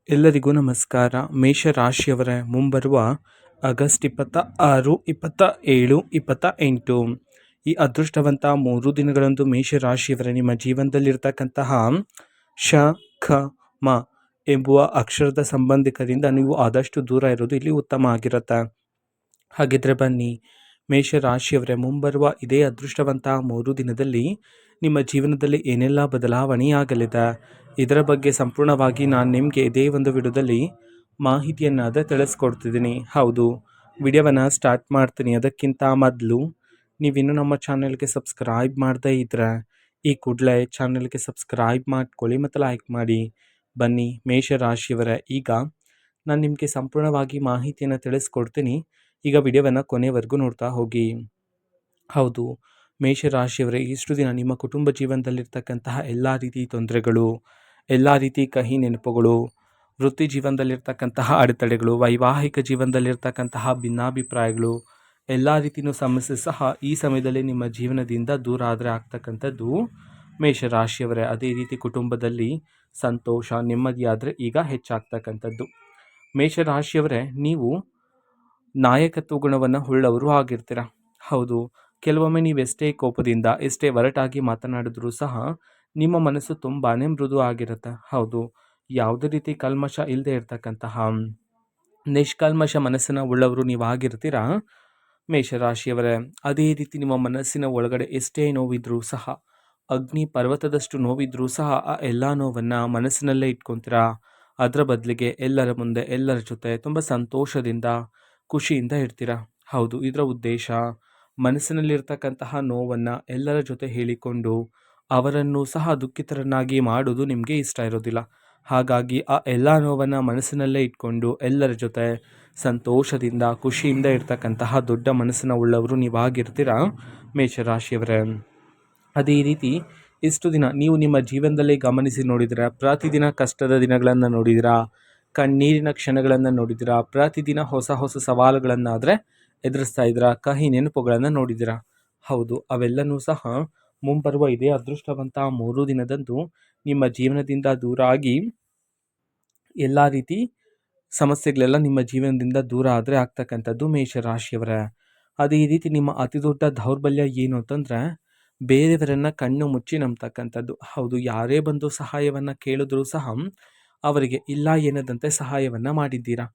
ಎಲ್ಲರಿಗೂ ನಮಸ್ಕಾರ. ಮೇಷರಾಶಿಯವರ ಮುಂಬರುವ ಆಗಸ್ಟ್ 26, 27, 28 ಈ ಅದೃಷ್ಟವಂತ 3 ದಿನಗಳಂದು ಮೇಷರಾಶಿಯವರ ನಿಮ್ಮ ಜೀವನದಲ್ಲಿರ್ತಕ್ಕಂತಹ ಶ ಖ ಮ ಎಂಬುವ ಅಕ್ಷರದ ಸಂಬಂಧಿಕರಿಂದ ನೀವು ಆದಷ್ಟು ದೂರ ಇರೋದು ಇಲ್ಲಿ ಉತ್ತಮ ಆಗಿರುತ್ತೆ. ಹಾಗಿದ್ರೆ ಬನ್ನಿ, ಮೇಷರಾಶಿಯವರ ಮುಂಬರುವ ಇದೇ ಅದೃಷ್ಟವಂತ 3 ದಿನದಲ್ಲಿ ನಿಮ್ಮ ಜೀವನದಲ್ಲಿ ಏನೆಲ್ಲ ಬದಲಾವಣೆಯಾಗಲಿದೆ, ಇದರ ಬಗ್ಗೆ ಸಂಪೂರ್ಣವಾಗಿ ನಾನು ನಿಮಗೆ ಇದೇ ಒಂದು ವಿಡಿಯೋದಲ್ಲಿ ಮಾಹಿತಿಯನ್ನಾದ ತಿಳಿಸ್ಕೊಡ್ತಿದ್ದೀನಿ. ಹೌದು, ವಿಡಿಯೋವನ್ನು ಸ್ಟಾರ್ಟ್ ಮಾಡ್ತೀನಿ. ಅದಕ್ಕಿಂತ ಮೊದಲು ನೀವಿನ್ನೂ ನಮ್ಮ ಚಾನೆಲ್ಗೆ ಸಬ್ಸ್ಕ್ರೈಬ್ ಮಾಡದೇ ಇದ್ದರೆ ಈ ಕೂಡಲೇ ಚಾನೆಲ್ಗೆ ಸಬ್ಸ್ಕ್ರೈಬ್ ಮಾಡ್ಕೊಳ್ಳಿ ಮತ್ತು ಲೈಕ್ ಮಾಡಿ. ಬನ್ನಿ ಮೇಷರಾಶಿಯವರ, ಈಗ ನಾನು ನಿಮಗೆ ಸಂಪೂರ್ಣವಾಗಿ ಮಾಹಿತಿಯನ್ನು ತಿಳಿಸ್ಕೊಡ್ತೀನಿ. ಈಗ ವಿಡಿಯೋವನ್ನು ಕೊನೆವರೆಗೂ ನೋಡ್ತಾ ಹೋಗಿ. ಹೌದು, ಮೇಷರಾಶಿಯವರೇ, ಇಷ್ಟು ದಿನ ನಿಮ್ಮ ಕುಟುಂಬ ಜೀವನದಲ್ಲಿರ್ತಕ್ಕಂತಹ ಎಲ್ಲ ರೀತಿ ತೊಂದರೆಗಳು, ಎಲ್ಲ ರೀತಿ ಕಹಿ ನೆನಪುಗಳು, ವೃತ್ತಿ ಜೀವನದಲ್ಲಿರ್ತಕ್ಕಂತಹ ಅಡೆತಡೆಗಳು, ವೈವಾಹಿಕ ಜೀವನದಲ್ಲಿರ್ತಕ್ಕಂತಹ ಭಿನ್ನಾಭಿಪ್ರಾಯಗಳು, ಎಲ್ಲ ರೀತಿಯೂ ಸಮಸ್ಯೆ ಸಹ ಈ ಸಮಯದಲ್ಲಿ ನಿಮ್ಮ ಜೀವನದಿಂದ ದೂರ ಆದರೆ ಆಗ್ತಕ್ಕಂಥದ್ದು ಮೇಷರಾಶಿಯವರೇ. ಅದೇ ರೀತಿ ಕುಟುಂಬದಲ್ಲಿ ಸಂತೋಷ ನೆಮ್ಮದಿ ಆದರೆ ಈಗ ಹೆಚ್ಚಾಗ್ತಕ್ಕಂಥದ್ದು. ಮೇಷರಾಶಿಯವರೇ, ನೀವು ನಾಯಕತ್ವ ಗುಣವನ್ನು ಉಳ್ಳವರು ಆಗಿರ್ತೀರ. ಹೌದು, ಕೆಲವೊಮ್ಮೆ ನೀವೆಷ್ಟೇ ಕೋಪದಿಂದ ಎಷ್ಟೇ ಒರಟಾಗಿ ಮಾತನಾಡಿದ್ರೂ ಸಹ ನಿಮ್ಮ ಮನಸ್ಸು ತುಂಬಾ ಮೃದು ಆಗಿರುತ್ತೆ. ಹೌದು, ಯಾವುದೇ ರೀತಿ ಕಲ್ಮಶ ಇಲ್ಲದೆ ಇರ್ತಕ್ಕಂತಹ ನಿಷ್ಕಲ್ಮಶ ಮನಸ್ಸನ್ನು ಉಳ್ಳವರು ನೀವಾಗಿರ್ತೀರಾ ಮೇಷರಾಶಿಯವರೇ. ಅದೇ ರೀತಿ ನಿಮ್ಮ ಮನಸ್ಸಿನ ಒಳಗಡೆ ಎಷ್ಟೇ ನೋವಿದ್ರೂ ಸಹ, ಅಗ್ನಿ ಪರ್ವತದಷ್ಟು ನೋವಿದ್ರೂ ಸಹ ಆ ಎಲ್ಲ ನೋವನ್ನು ಮನಸ್ಸಿನಲ್ಲೇ ಇಟ್ಕೊತೀರಾ. ಅದರ ಬದಲಿಗೆ ಎಲ್ಲರ ಮುಂದೆ ಎಲ್ಲರ ಜೊತೆ ತುಂಬ ಸಂತೋಷದಿಂದ ಖುಷಿಯಿಂದ ಇರ್ತೀರ. ಹೌದು, ಇದರ ಉದ್ದೇಶ ಮನಸ್ಸಿನಲ್ಲಿರ್ತಕ್ಕಂತಹ ನೋವನ್ನು ಎಲ್ಲರ ಜೊತೆ ಹೇಳಿಕೊಂಡು ಅವರನ್ನು ಸಹ ದುಃಖಿತರನ್ನಾಗಿ ಮಾಡೋದು ನಿಮಗೆ ಇಷ್ಟ ಇರೋದಿಲ್ಲ. ಹಾಗಾಗಿ ಆ ಎಲ್ಲ ನೋವನ್ನು ಮನಸ್ಸಿನಲ್ಲೇ ಇಟ್ಕೊಂಡು ಎಲ್ಲರ ಜೊತೆ ಸಂತೋಷದಿಂದ ಖುಷಿಯಿಂದ ಇರ್ತಕ್ಕಂತಹ ದೊಡ್ಡ ಮನಸ್ಸಿನ ಉಳ್ಳವರು ನೀವಾಗಿರ್ತೀರ ಮೇಷರಾಶಿಯವರೇ. ಅದೇ ರೀತಿ ಇಷ್ಟು ದಿನ ನೀವು ನಿಮ್ಮ ಜೀವನದಲ್ಲಿ ಗಮನಿಸಿ ನೋಡಿದಿರ, ಪ್ರತಿದಿನ ಕಷ್ಟದ ದಿನಗಳನ್ನು ನೋಡಿದಿರಾ, ಕಣ್ಣೀರಿನ ಕ್ಷಣಗಳನ್ನು ನೋಡಿದಿರಾ, ಪ್ರತಿದಿನ ಹೊಸ ಹೊಸ ಸವಾಲುಗಳನ್ನಾದರೆ ಎದುರಿಸ್ತಾ ಇದ್ದೀರಾ, ಕಹಿ ನೆನಪುಗಳನ್ನು ನೋಡಿದಿರಾ. ಹೌದು, ಅವೆಲ್ಲನೂ ಸಹ ಮುಂಬರುವ ಇದೇ ಅದೃಷ್ಟವಂತ 3 ದಿನದಂದು ನಿಮ್ಮ ಜೀವನದಿಂದ ದೂರ ಆಗಿ ಎಲ್ಲ ರೀತಿ ಸಮಸ್ಯೆಗಳೆಲ್ಲ ನಿಮ್ಮ ಜೀವನದಿಂದ ದೂರ ಆದರೆ ಆಗ್ತಕ್ಕಂಥದ್ದು ಮೇಷರಾಶಿಯವರೇ. ಅದೇ ರೀತಿ ನಿಮ್ಮ ಅತಿ ದೊಡ್ಡ ದೌರ್ಬಲ್ಯ ಏನು ಅಂತಂದರೆ ಬೇರೆಯವರನ್ನು ಕಣ್ಣು ಮುಚ್ಚಿ ನಂಬ್ತಕ್ಕಂಥದ್ದು. ಹೌದು, ಯಾರೇ ಬಂದು ಸಹಾಯವನ್ನು ಕೇಳಿದ್ರೂ ಸಹ ಅವರಿಗೆ ಇಲ್ಲ ಎನ್ನದಂತೆ ಸಹಾಯವನ್ನು ಮಾಡಿದ್ದೀರಾ.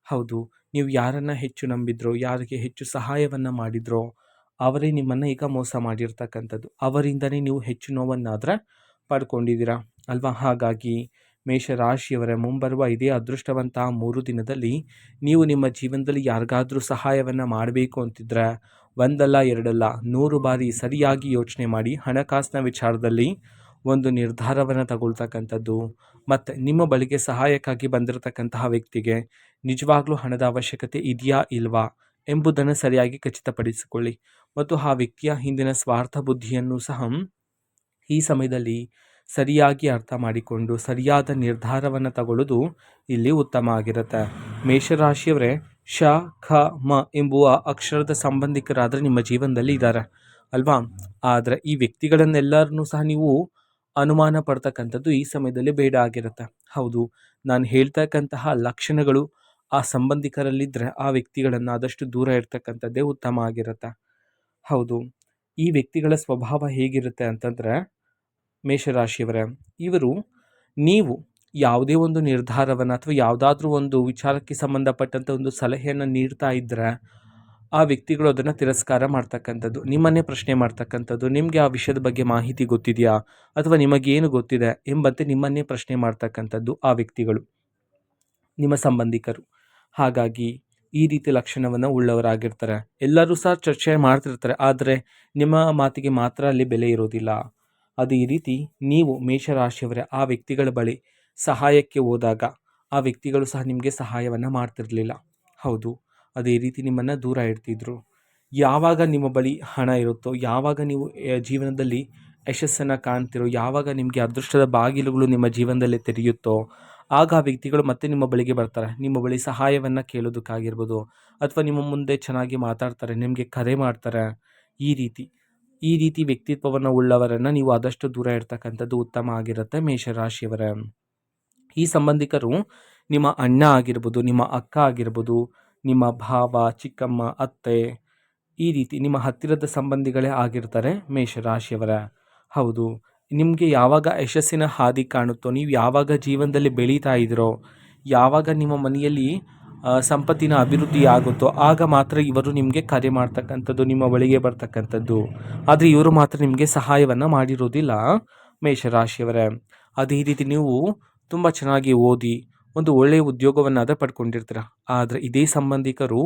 ಹೌದು, ನೀವು ಯಾರನ್ನು ಹೆಚ್ಚು ನಂಬಿದ್ರೋ, ಯಾರಿಗೆ ಹೆಚ್ಚು ಸಹಾಯವನ್ನು ಮಾಡಿದ್ರೋ ಅವರೇ ನಿಮ್ಮನ್ನು ಈಗ ಮೋಸ ಮಾಡಿರ್ತಕ್ಕಂಥದ್ದು. ಅವರಿಂದನೇ ನೀವು ಹೆಚ್ಚು ನೋವನ್ನಾದರೆ ಪಡ್ಕೊಂಡಿದ್ದೀರಾ ಅಲ್ವಾ. ಹಾಗಾಗಿ ಮೇಷರಾಶಿಯವರ ಮುಂಬರುವ ಇದೇ ಅದೃಷ್ಟವಂತ 3 ದಿನದಲ್ಲಿ ನೀವು ನಿಮ್ಮ ಜೀವನದಲ್ಲಿ ಯಾರಿಗಾದರೂ ಸಹಾಯವನ್ನು ಮಾಡಬೇಕು ಅಂತಿದ್ರೆ ಒಂದಲ್ಲ ಎರಡಲ್ಲ 100 ಬಾರಿ ಸರಿಯಾಗಿ ಯೋಚನೆ ಮಾಡಿ ಹಣಕಾಸಿನ ವಿಚಾರದಲ್ಲಿ ಒಂದು ನಿರ್ಧಾರವನ್ನು ತಗೊಳ್ತಕ್ಕಂಥದ್ದು, ಮತ್ತು ನಿಮ್ಮ ಬಳಿಗೆ ಸಹಾಯಕ್ಕಾಗಿ ಬಂದಿರತಕ್ಕಂತಹ ವ್ಯಕ್ತಿಗೆ ನಿಜವಾಗ್ಲೂ ಹಣದ ಅವಶ್ಯಕತೆ ಇದೆಯಾ ಇಲ್ವಾ ಎಂಬುದನ್ನು ಸರಿಯಾಗಿ ಖಚಿತಪಡಿಸಿಕೊಳ್ಳಿ. ಮತ್ತು ಆ ವ್ಯಕ್ತಿಯ ಹಿಂದಿನ ಸ್ವಾರ್ಥ ಬುದ್ಧಿಯನ್ನು ಸಹ ಈ ಸಮಯದಲ್ಲಿ ಸರಿಯಾಗಿ ಅರ್ಥ ಮಾಡಿಕೊಂಡು ಸರಿಯಾದ ನಿರ್ಧಾರವನ್ನು ತಗೊಳ್ಳೋದು ಇಲ್ಲಿ ಉತ್ತಮ ಆಗಿರುತ್ತೆ. ಮೇಷರಾಶಿಯವರೇ, ಶ ಖ ಮ ಎಂಬುವ ಅಕ್ಷರದ ಸಂಬಂಧಿಕರಾದರೆ ನಿಮ್ಮ ಜೀವನದಲ್ಲಿ ಇದ್ದಾರೆ ಅಲ್ವಾ. ಆದರೆ ಈ ವ್ಯಕ್ತಿಗಳನ್ನೆಲ್ಲರನ್ನೂ ಸಹ ನೀವು ಅನುಮಾನ ಪಡ್ತಕ್ಕಂಥದ್ದು ಈ ಸಮಯದಲ್ಲಿ ಬೇಡ ಆಗಿರುತ್ತೆ. ಹೌದು, ನಾನು ಹೇಳ್ತಕ್ಕಂತಹ ಲಕ್ಷಣಗಳು ಆ ಸಂಬಂಧಿಕರಲ್ಲಿದ್ದರೆ ಆ ವ್ಯಕ್ತಿಗಳನ್ನು ಆದಷ್ಟು ದೂರ ಇರ್ತಕ್ಕಂಥದ್ದೇ ಉತ್ತಮ ಆಗಿರುತ್ತೆ. ಹೌದು, ಈ ವ್ಯಕ್ತಿಗಳ ಸ್ವಭಾವ ಹೇಗಿರುತ್ತೆ ಅಂತಂದರೆ ಮೇಷರಾಶಿಯವರೇ, ಇವರು ನೀವು ಯಾವುದೇ ಒಂದು ನಿರ್ಧಾರವನ್ನು ಅಥವಾ ಯಾವುದಾದ್ರೂ ಒಂದು ವಿಚಾರಕ್ಕೆ ಸಂಬಂಧಪಟ್ಟಂಥ ಒಂದು ಸಲಹೆಯನ್ನು ನೀಡ್ತಾ ಇದ್ದರೆ ಆ ವ್ಯಕ್ತಿಗಳು ಅದನ್ನು ತಿರಸ್ಕಾರ ಮಾಡ್ತಕ್ಕಂಥದ್ದು, ನಿಮ್ಮನ್ನೇ ಪ್ರಶ್ನೆ ಮಾಡ್ತಕ್ಕಂಥದ್ದು. ನಿಮಗೆ ಆ ವಿಷಯದ ಬಗ್ಗೆ ಮಾಹಿತಿ ಗೊತ್ತಿದೆಯಾ ಅಥವಾ ನಿಮಗೇನು ಗೊತ್ತಿದೆ ಎಂಬಂತೆ ನಿಮ್ಮನ್ನೇ ಪ್ರಶ್ನೆ ಮಾಡ್ತಕ್ಕಂಥದ್ದು ಆ ವ್ಯಕ್ತಿಗಳು, ನಿಮ್ಮ ಸಂಬಂಧಿಕರು. ಹಾಗಾಗಿ ಈ ರೀತಿ ಲಕ್ಷಣವನ್ನು ಉಳ್ಳವರಾಗಿರ್ತಾರೆ. ಎಲ್ಲರೂ ಸಹ ಚರ್ಚೆ ಮಾಡ್ತಿರ್ತಾರೆ, ಆದರೆ ನಿಮ್ಮ ಮಾತಿಗೆ ಮಾತ್ರ ಅಲ್ಲಿ ಬೆಲೆ ಇರೋದಿಲ್ಲ. ಅದೇ ರೀತಿ ನೀವು ಮೇಷರಾಶಿಯವರೇ ಆ ವ್ಯಕ್ತಿಗಳ ಬಳಿ ಸಹಾಯಕ್ಕೆ ಹೋದಾಗ ಆ ವ್ಯಕ್ತಿಗಳು ಸಹ ನಿಮಗೆ ಸಹಾಯವನ್ನು ಮಾಡ್ತಿರಲಿಲ್ಲ. ಹೌದು, ಅದೇ ರೀತಿ ನಿಮ್ಮನ್ನು ದೂರ ಇಡ್ತಿದ್ರು. ಯಾವಾಗ ನಿಮ್ಮ ಬಳಿ ಹಣ ಇರುತ್ತೋ, ಯಾವಾಗ ನೀವು ಜೀವನದಲ್ಲಿ ಯಶಸ್ಸನ್ನು ಕಾಣ್ತಿರೋ, ಯಾವಾಗ ನಿಮಗೆ ಅದೃಷ್ಟದ ಬಾಗಿಲುಗಳು ನಿಮ್ಮ ಜೀವನದಲ್ಲಿ ತೆರೆಯುತ್ತೋ ಆಗ ಆ ವ್ಯಕ್ತಿಗಳು ಮತ್ತೆ ನಿಮ್ಮ ಬಳಿಗೆ ಬರ್ತಾರೆ. ನಿಮ್ಮ ಬಳಿ ಸಹಾಯವನ್ನು ಕೇಳೋದಕ್ಕಾಗಿರ್ಬೋದು ಅಥವಾ ನಿಮ್ಮ ಮುಂದೆ ಚೆನ್ನಾಗಿ ಮಾತಾಡ್ತಾರೆ, ನಿಮಗೆ ಕರೆ ಮಾಡ್ತಾರೆ. ಈ ರೀತಿ ವ್ಯಕ್ತಿತ್ವವನ್ನು ಉಳ್ಳವರನ್ನು ನೀವು ಆದಷ್ಟು ದೂರ ಇರ್ತಕ್ಕಂಥದ್ದು ಉತ್ತಮ ಆಗಿರುತ್ತೆ ಮೇಷರಾಶಿಯವರ. ಈ ಸಂಬಂಧಿಕರು ನಿಮ್ಮ ಅಣ್ಣ ಆಗಿರ್ಬೋದು, ನಿಮ್ಮ ಅಕ್ಕ ಆಗಿರ್ಬೋದು, ನಿಮ್ಮ ಭಾವ, ಚಿಕ್ಕಮ್ಮ, ಅತ್ತೆ, ಈ ರೀತಿ ನಿಮ್ಮ ಹತ್ತಿರದ ಸಂಬಂಧಿಗಳೇ ಆಗಿರ್ತಾರೆ ಮೇಷರಾಶಿಯವರ. ಹೌದು, ನಿಮಗೆ ಯಾವಾಗ ಯಶಸ್ಸಿನ ಹಾದಿ ಕಾಣುತ್ತೋ, ನೀವು ಯಾವಾಗ ಜೀವನದಲ್ಲಿ ಬೆಳೀತಾ ಇದ್ದೀರೋ, ಯಾವಾಗ ನಿಮ್ಮ ಮನೆಯಲ್ಲಿ ಸಂಪತ್ತಿನ ಅಭಿವೃದ್ಧಿ ಆಗುತ್ತೋ, ಆಗ ಮಾತ್ರ ಇವರು ನಿಮಗೆ ಕರೆ ಮಾಡ್ತಕ್ಕಂಥದ್ದು, ನಿಮ್ಮ ಬಳಿಗೆ ಬರ್ತಕ್ಕಂಥದ್ದು. ಆದರೆ ಇವರು ಮಾತ್ರ ನಿಮಗೆ ಸಹಾಯವನ್ನು ಮಾಡಿರೋದಿಲ್ಲ ಮೇಷರಾಶಿಯವರೇ. ಅದೇ ರೀತಿ ನೀವು ತುಂಬ ಚೆನ್ನಾಗಿ ಓದಿ ಒಂದು ಒಳ್ಳೆಯ ಉದ್ಯೋಗವನ್ನಾದರೂ ಪಡ್ಕೊಂಡಿರ್ತೀರ. ಆದರೆ ಇದೇ ಸಂಬಂಧಿಕರು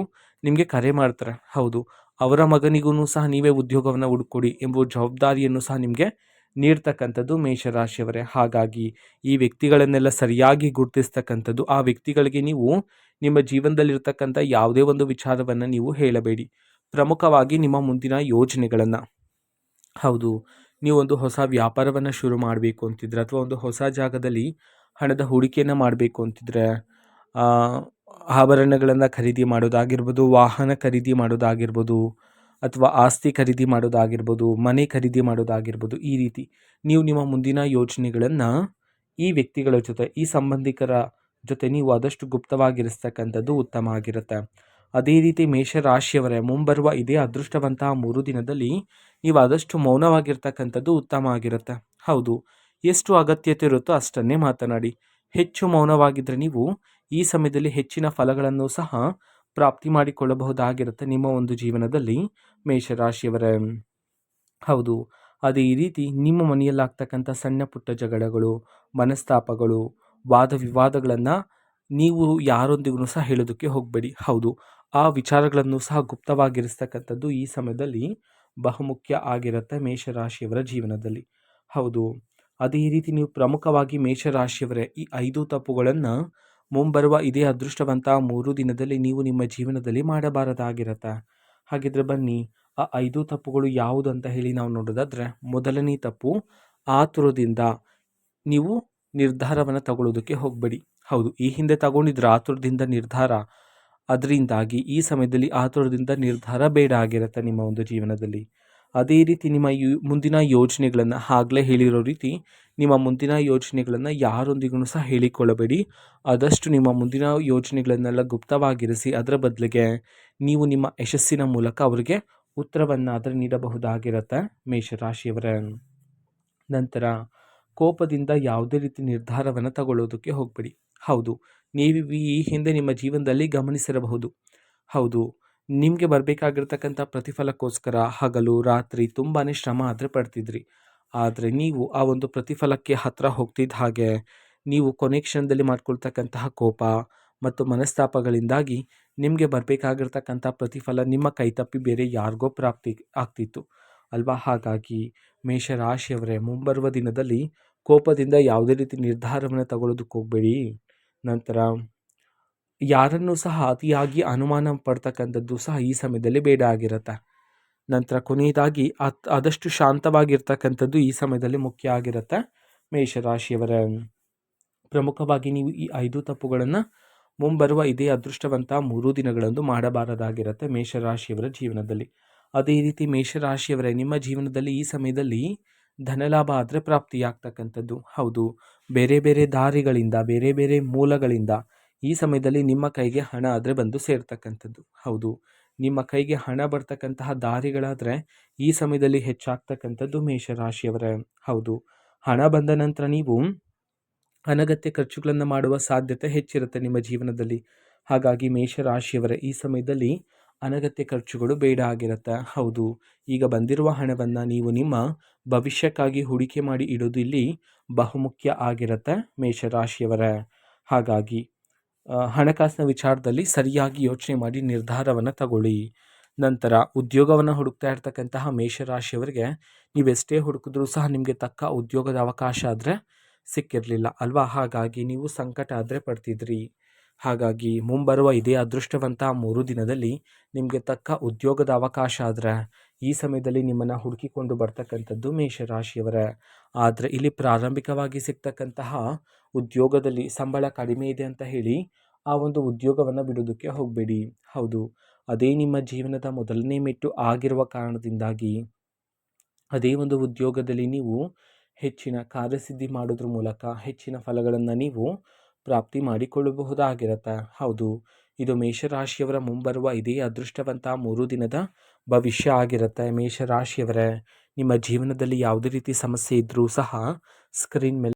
ನಿಮಗೆ ಕರೆ ಮಾಡ್ತಾರೆ. ಹೌದು, ಅವರ ಮಗನಿಗೂ ಸಹ ನೀವೇ ಉದ್ಯೋಗವನ್ನು ಹುಡುಕೊಡಿ ಎಂಬ ಜವಾಬ್ದಾರಿಯನ್ನು ಸಹ ನಿಮಗೆ ನೀಡ್ತಕ್ಕಂಥದ್ದು ಮೇಷರಾಶಿಯವರೇ. ಹಾಗಾಗಿ ಈ ವ್ಯಕ್ತಿಗಳನ್ನೆಲ್ಲ ಸರಿಯಾಗಿ ಗುರುತಿಸ್ತಕ್ಕಂಥದ್ದು, ಆ ವ್ಯಕ್ತಿಗಳಿಗೆ ನೀವು ನಿಮ್ಮ ಜೀವನದಲ್ಲಿರ್ತಕ್ಕಂಥ ಯಾವುದೇ ಒಂದು ವಿಚಾರವನ್ನು ನೀವು ಹೇಳಬೇಡಿ. ಪ್ರಮುಖವಾಗಿ ನಿಮ್ಮ ಮುಂದಿನ ಯೋಜನೆಗಳನ್ನು, ಹೌದು, ನೀವೊಂದು ಹೊಸ ವ್ಯಾಪಾರವನ್ನು ಶುರು ಮಾಡಬೇಕು ಅಂತಿದ್ರೆ, ಅಥವಾ ಒಂದು ಹೊಸ ಜಾಗದಲ್ಲಿ ಹಣದ ಹೂಡಿಕೆಯನ್ನು ಮಾಡಬೇಕು ಅಂತಿದ್ರೆ, ಆಭರಣಗಳನ್ನು ಖರೀದಿ ಮಾಡೋದಾಗಿರ್ಬೋದು, ವಾಹನ ಖರೀದಿ ಮಾಡೋದಾಗಿರ್ಬೋದು, ಅಥವಾ ಆಸ್ತಿ ಖರೀದಿ ಮಾಡೋದಾಗಿರ್ಬೋದು, ಮನೆ ಖರೀದಿ ಮಾಡೋದಾಗಿರ್ಬೋದು, ಈ ರೀತಿ ನೀವು ನಿಮ್ಮ ಮುಂದಿನ ಯೋಜನೆಗಳನ್ನು ಈ ವ್ಯಕ್ತಿಗಳ ಜೊತೆ, ಈ ಸಂಬಂಧಿಕರ ಜೊತೆ ನೀವು ಆದಷ್ಟು ಗುಪ್ತವಾಗಿರಿಸ್ತಕ್ಕಂಥದ್ದು ಉತ್ತಮ ಆಗಿರುತ್ತೆ. ಅದೇ ರೀತಿ ಮೇಷರಾಶಿಯವರೇ, ಮುಂಬರುವ ಇದೇ ಅದೃಷ್ಟವಂತಹ 3 ದಿನದಲ್ಲಿ ನೀವು ಆದಷ್ಟು ಮೌನವಾಗಿರ್ತಕ್ಕಂಥದ್ದು ಉತ್ತಮ ಆಗಿರುತ್ತೆ. ಹೌದು, ಎಷ್ಟು ಅಗತ್ಯತೆ ಇರುತ್ತೋ ಅಷ್ಟನ್ನೇ ಮಾತನಾಡಿ. ಹೆಚ್ಚು ಮೌನವಾಗಿದ್ದರೆ ನೀವು ಈ ಸಮಯದಲ್ಲಿ ಹೆಚ್ಚಿನ ಫಲಗಳನ್ನು ಸಹ ಪ್ರಾಪ್ತಿ ಮಾಡಿಕೊಳ್ಳಬಹುದಾಗಿರುತ್ತೆ ನಿಮ್ಮ ಒಂದು ಜೀವನದಲ್ಲಿ ಮೇಷರಾಶಿಯವರೇ. ಹೌದು, ಅದೇ ಈ ರೀತಿ ನಿಮ್ಮ ಮನೆಯಲ್ಲಾಗ್ತಕ್ಕಂಥ ಸಣ್ಣ ಪುಟ್ಟ ಜಗಳಗಳು, ಮನಸ್ತಾಪಗಳು, ವಾದ ವಿವಾದಗಳನ್ನು ನೀವು ಯಾರೊಂದಿಗೂ ಸಹ ಹೇಳೋದಕ್ಕೆ ಹೋಗಬೇಡಿ. ಹೌದು, ಆ ವಿಚಾರಗಳನ್ನು ಸಹ ಗುಪ್ತವಾಗಿರಿಸ್ತಕ್ಕಂಥದ್ದು ಈ ಸಮಯದಲ್ಲಿ ಬಹುಮುಖ್ಯ ಆಗಿರುತ್ತೆ ಮೇಷರಾಶಿಯವರ ಜೀವನದಲ್ಲಿ. ಹೌದು, ಅದೇ ರೀತಿ ನೀವು ಪ್ರಮುಖವಾಗಿ ಮೇಷರಾಶಿಯವರೇ ಈ 5 ತಪ್ಪುಗಳನ್ನು ಮುಂಬರುವ ಇದೇ ಅದೃಷ್ಟವಂತ 3 ದಿನದಲ್ಲಿ ನೀವು ನಿಮ್ಮ ಜೀವನದಲ್ಲಿ ಮಾಡಬಾರದಾಗಿರುತ್ತೆ. ಹಾಗಿದ್ರೆ ಬನ್ನಿ, ಆ 5 ತಪ್ಪುಗಳು ಯಾವುದು ಅಂತ ಹೇಳಿ ನಾವು ನೋಡೋದಾದ್ರೆ, ಮೊದಲನೇ ತಪ್ಪು, ಆತುರದಿಂದ ನೀವು ನಿರ್ಧಾರವನ್ನು ತಗೊಳ್ಳೋದಕ್ಕೆ ಹೋಗಬೇಡಿ. ಹೌದು, ಈ ಹಿಂದೆ ತಗೊಂಡಿದ್ರೆ ಆತುರದಿಂದ ನಿರ್ಧಾರ, ಅದರಿಂದಾಗಿ ಈ ಸಮಯದಲ್ಲಿ ಆತುರದಿಂದ ನಿರ್ಧಾರ ಬೇಡ ಆಗಿರುತ್ತೆ ನಿಮ್ಮ ಒಂದು ಜೀವನದಲ್ಲಿ. ಅದೇ ರೀತಿ ನಿಮ್ಮ ಮುಂದಿನ ಯೋಜನೆಗಳನ್ನು, ಆಗಲೇ ಹೇಳಿರೋ ರೀತಿ ನಿಮ್ಮ ಮುಂದಿನ ಯೋಜನೆಗಳನ್ನು ಯಾರೊಂದಿಗೂ ಸಹ ಹೇಳಿಕೊಳ್ಳಬೇಡಿ. ಆದಷ್ಟು ನಿಮ್ಮ ಮುಂದಿನ ಯೋಜನೆಗಳನ್ನೆಲ್ಲ ಗುಪ್ತವಾಗಿರಿಸಿ, ಅದರ ಬದಲಿಗೆ ನೀವು ನಿಮ್ಮ ಯಶಸ್ಸಿನ ಮೂಲಕ ಅವರಿಗೆ ಉತ್ತರವನ್ನಾದರೂ ನೀಡಬಹುದಾಗಿರುತ್ತೆ ಮೇಷರಾಶಿಯವರ. ನಂತರ ಕೋಪದಿಂದ ಯಾವುದೇ ರೀತಿ ನಿರ್ಧಾರವನ್ನು ತಗೊಳ್ಳೋದಕ್ಕೆ ಹೋಗಬೇಡಿ. ಹೌದು, ನೀವು ಈ ಹಿಂದೆ ನಿಮ್ಮ ಜೀವನದಲ್ಲಿ ಗಮನಿಸಿರಬಹುದು. ಹೌದು, ನಿಮಗೆ ಬರಬೇಕಾಗಿರ್ತಕ್ಕಂಥ ಪ್ರತಿಫಲಕ್ಕೋಸ್ಕರ ಹಗಲು ರಾತ್ರಿ ತುಂಬಾ ಶ್ರಮ ಆದರೆ ಪಡ್ತಿದ್ರಿ. ಆದರೆ ನೀವು ಆ ಒಂದು ಪ್ರತಿಫಲಕ್ಕೆ ಹತ್ತಿರ ಹೋಗ್ತಿದ್ದ ಹಾಗೆ ನೀವು ಕೊನೆ ಕ್ಷಣದಲ್ಲಿ ಮಾಡ್ಕೊಳ್ತಕ್ಕಂತಹ ಕೋಪ ಮತ್ತು ಮನಸ್ತಾಪಗಳಿಂದಾಗಿ ನಿಮಗೆ ಬರಬೇಕಾಗಿರ್ತಕ್ಕಂಥ ಪ್ರತಿಫಲ ನಿಮ್ಮ ಕೈ ತಪ್ಪಿ ಬೇರೆ ಯಾರಿಗೋ ಪ್ರಾಪ್ತಿ ಆಗ್ತಿತ್ತು ಅಲ್ವಾ. ಹಾಗಾಗಿ ಮೇಷರಾಶಿಯವರೇ, ಮುಂಬರುವ ದಿನದಲ್ಲಿ ಕೋಪದಿಂದ ಯಾವುದೇ ರೀತಿ ನಿರ್ಧಾರವನ್ನು ತಗೊಳ್ಳೋದಕ್ಕೆ ಹೋಗಬೇಡಿ. ನಂತರ ಯಾರನ್ನೂ ಸಹ ಅತಿಯಾಗಿ ಅನುಮಾನ ಪಡ್ತಕ್ಕಂಥದ್ದು ಸಹ ಈ ಸಮಯದಲ್ಲಿ ಬೇಡ ಆಗಿರುತ್ತೆ. ನಂತರ ಕೊನೆಯದಾಗಿ ಆದಷ್ಟು ಶಾಂತವಾಗಿರ್ತಕ್ಕಂಥದ್ದು ಈ ಸಮಯದಲ್ಲಿ ಮುಖ್ಯ ಆಗಿರುತ್ತೆ ಮೇಷರಾಶಿಯವರ. ಪ್ರಮುಖವಾಗಿ ನೀವು ಈ 5 ತಪ್ಪುಗಳನ್ನು ಮುಂಬರುವ ಇದೇ ಅದೃಷ್ಟವಂತ 3 ದಿನಗಳಂದು ಮಾಡಬಾರದಾಗಿರುತ್ತೆ ಮೇಷರಾಶಿಯವರ ಜೀವನದಲ್ಲಿ. ಅದೇ ರೀತಿ ಮೇಷರಾಶಿಯವರೇ, ನಿಮ್ಮ ಜೀವನದಲ್ಲಿ ಈ ಸಮಯದಲ್ಲಿ ಧನಲಾಭ ಆದರೆ ಪ್ರಾಪ್ತಿಯಾಗ್ತಕ್ಕಂಥದ್ದು. ಹೌದು, ಬೇರೆ ಬೇರೆ ದಾರಿಗಳಿಂದ, ಬೇರೆ ಬೇರೆ ಮೂಲಗಳಿಂದ ಈ ಸಮಯದಲ್ಲಿ ನಿಮ್ಮ ಕೈಗೆ ಹಣ ಆದರೆ ಬಂದು ಸೇರ್ತಕ್ಕಂಥದ್ದು. ಹೌದು, ನಿಮ್ಮ ಕೈಗೆ ಹಣ ಬರ್ತಕ್ಕಂತಹ ದಾರಿಗಳಾದರೆ ಈ ಸಮಯದಲ್ಲಿ ಹೆಚ್ಚಾಗ್ತಕ್ಕಂಥದ್ದು ಮೇಷರಾಶಿಯವರೇ. ಹೌದು, ಹಣ ಬಂದ ನಂತರ ನೀವು ಅನಗತ್ಯ ಖರ್ಚುಗಳನ್ನು ಮಾಡುವ ಸಾಧ್ಯತೆ ಹೆಚ್ಚಿರುತ್ತೆ ನಿಮ್ಮ ಜೀವನದಲ್ಲಿ. ಹಾಗಾಗಿ ಮೇಷರಾಶಿಯವರೇ, ಈ ಸಮಯದಲ್ಲಿ ಅನಗತ್ಯ ಖರ್ಚುಗಳು ಬೇಡ ಆಗಿರುತ್ತೆ. ಹೌದು, ಈಗ ಬಂದಿರುವ ಹಣವನ್ನು ನೀವು ನಿಮ್ಮ ಭವಿಷ್ಯಕ್ಕಾಗಿ ಹೂಡಿಕೆ ಮಾಡಿ ಇಡೋದು ಇಲ್ಲಿ ಬಹುಮುಖ್ಯ ಆಗಿರುತ್ತೆ ಮೇಷರಾಶಿಯವರೇ. ಹಾಗಾಗಿ ಹಣಕಾಸಿನ ವಿಚಾರದಲ್ಲಿ ಸರಿಯಾಗಿ ಯೋಚನೆ ಮಾಡಿ ನಿರ್ಧಾರವನ್ನು ತಗೊಳ್ಳಿ. ನಂತರ ಉದ್ಯೋಗವನ್ನು ಹುಡುಕ್ತಾ ಇರ್ತಕ್ಕಂತಹ ಮೇಷರಾಶಿಯವರಿಗೆ ನೀವೆಷ್ಟೇ ಹುಡುಕಿದ್ರೂ ಸಹ ನಿಮಗೆ ತಕ್ಕ ಉದ್ಯೋಗದ ಅವಕಾಶ ಆದರೆ ಸಿಕ್ಕಿರಲಿಲ್ಲ ಅಲ್ವಾ. ಹಾಗಾಗಿ ನೀವು ಸಂಕಟ ಆದರೆ ಪಡ್ತಿದ್ರಿ. ಹಾಗಾಗಿ ಮುಂಬರುವ ಇದೇ ಅದೃಷ್ಟವಂತ 3 ದಿನದಲ್ಲಿ ನಿಮಗೆ ತಕ್ಕ ಉದ್ಯೋಗದ ಅವಕಾಶ ಆದರೆ ಈ ಸಮಯದಲ್ಲಿ ನಿಮ್ಮನ್ನು ಹುಡುಕಿಕೊಂಡು ಬರ್ತಕ್ಕಂಥದ್ದು ಮೇಷರಾಶಿಯವರೇ. ಆದರೆ ಇಲ್ಲಿ ಪ್ರಾರಂಭಿಕವಾಗಿ ಸಿಗ್ತಕ್ಕಂತಹ ಉದ್ಯೋಗದಲ್ಲಿ ಸಂಬಳ ಕಡಿಮೆ ಇದೆ ಅಂತ ಹೇಳಿ ಆ ಒಂದು ಉದ್ಯೋಗವನ್ನು ಬಿಡೋದಕ್ಕೆ ಹೋಗಬೇಡಿ. ಹೌದು, ಅದೇ ನಿಮ್ಮ ಜೀವನದ ಮೊದಲನೇ ಮೆಟ್ಟು ಆಗಿರುವ ಕಾರಣದಿಂದಾಗಿ ಅದೇ ಒಂದು ಉದ್ಯೋಗದಲ್ಲಿ ನೀವು ಹೆಚ್ಚಿನ ಕಾರ್ಯಸಿದ್ಧಿ ಮಾಡೋದ್ರ ಮೂಲಕ ಹೆಚ್ಚಿನ ಫಲಗಳನ್ನು ನೀವು ಪ್ರಾಪ್ತಿ ಮಾಡಿಕೊಳ್ಳಬಹುದಾಗಿರುತ್ತೆ. ಹೌದು, ಇದು ಮೇಷರಾಶಿಯವರ ಮುಂಬರುವ ಇದೇ ಅದೃಷ್ಟವಂತ 3 ದಿನದ ಭವಿಷ್ಯ ಆಗಿರುತ್ತೆ. ಮೇಷರಾಶಿಯವರೇ, ನಿಮ್ಮ ಜೀವನದಲ್ಲಿ ಯಾವುದೇ ರೀತಿ ಸಮಸ್ಯೆ ಇದ್ದರೂ ಸಹ ಸ್ಕ್ರೀನ್ ಮೇಲೆ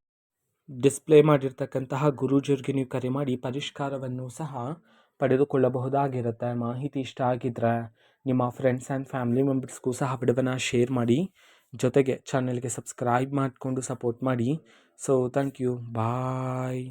ಡಿಸ್ಪ್ಲೇ ಮಾಡಿರ್ತಕ್ಕಂತಹ ಗುರೂಜಿಯವ್ರಿಗೆ ನೀವು ಕರೆ ಮಾಡಿ ಪರಿಷ್ಕಾರವನ್ನು ಸಹ ಪಡೆದುಕೊಳ್ಳಬಹುದಾಗಿರುತ್ತೆ. ಮಾಹಿತಿ ಇಷ್ಟ ಆಗಿದ್ದರೆ ನಿಮ್ಮ ಫ್ರೆಂಡ್ಸ್ ಆ್ಯಂಡ್ ಫ್ಯಾಮಿಲಿ ಮೆಂಬರ್ಸ್ಗೂ ಸಹ ವಿಡಿಯೋವನ್ನು ಶೇರ್ ಮಾಡಿ, ಜೊತೆಗೆ ಚಾನಲ್ಗೆ ಸಬ್ಸ್ಕ್ರೈಬ್ ಮಾಡಿಕೊಂಡು ಸಪೋರ್ಟ್ ಮಾಡಿ. So thank you, bye.